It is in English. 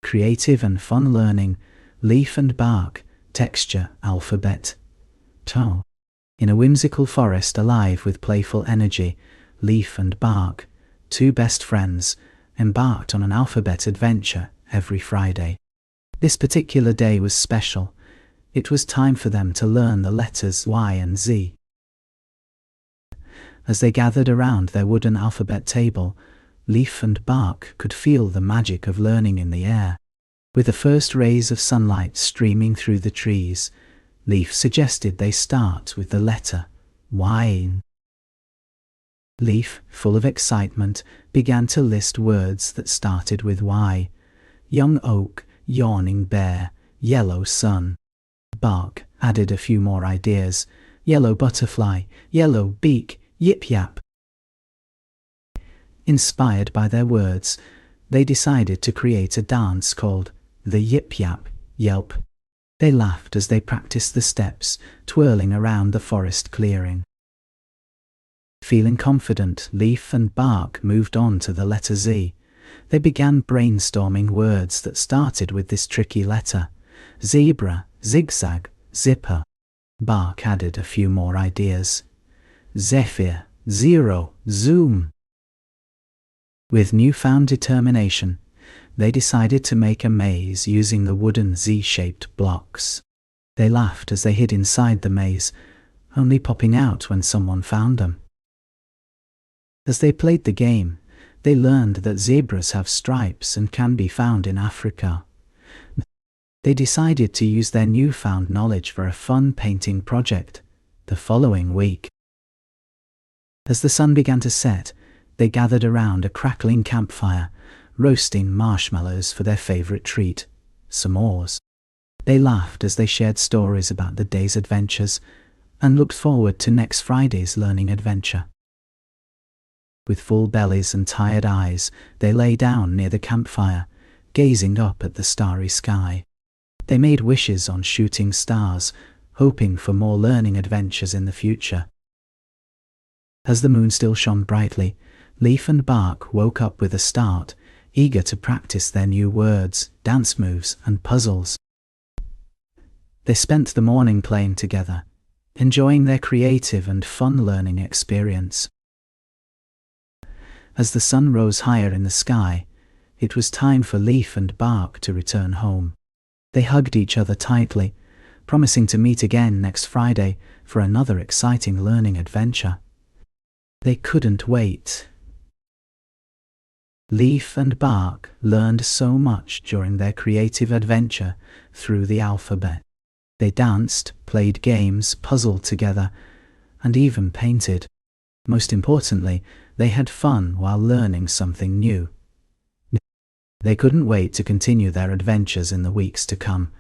creative and fun learning, leaf and bark, texture, alphabet, toe. In a whimsical forest alive with playful energy, leaf and bark, two best friends, embarked on an alphabet adventure every Friday. This particular day was special. It was time for them to learn the letters Y and Z. As they gathered around their wooden alphabet table, Leaf and Bark could feel the magic of learning in the air. With the first rays of sunlight streaming through the trees, Leaf suggested they start with the letter Y. Leaf, full of excitement, began to list words that started with Y. Young oak, yawning bear, yellow sun. Bark added a few more ideas. Yellow butterfly, yellow beak, yip yap. Inspired by their words, they decided to create a dance called the Yip Yap Yelp. They laughed as they practiced the steps, twirling around the forest clearing. Feeling confident, Leaf and Bark moved on to the letter Z. They began brainstorming words that started with this tricky letter. Zebra, zigzag, zipper. Bark added a few more ideas. Zephyr, zero, zoom. With newfound determination, they decided to make a maze using the wooden Z-shaped blocks. They laughed as they hid inside the maze, only popping out when someone found them. As they played the game, they learned that zebras have stripes and can be found in Africa. They decided to use their newfound knowledge for a fun painting project the following week. As the sun began to set, they gathered around a crackling campfire, roasting marshmallows for their favorite treat, s'mores. They laughed as they shared stories about the day's adventures and looked forward to next Friday's learning adventure. With full bellies and tired eyes, they lay down near the campfire, gazing up at the starry sky. They made wishes on shooting stars, hoping for more learning adventures in the future. As the moon still shone brightly, Leaf and Bark woke up with a start, eager to practice their new words, dance moves, and puzzles. They spent the morning playing together, enjoying their creative and fun learning experience. As the sun rose higher in the sky, it was time for Leaf and Bark to return home. They hugged each other tightly, promising to meet again next Friday for another exciting learning adventure. They couldn't wait. Leaf and Bark learned so much during their creative adventure through the alphabet. They danced, played games, puzzled together, and even painted. Most importantly, they had fun while learning something new. They couldn't wait to continue their adventures in the weeks to come.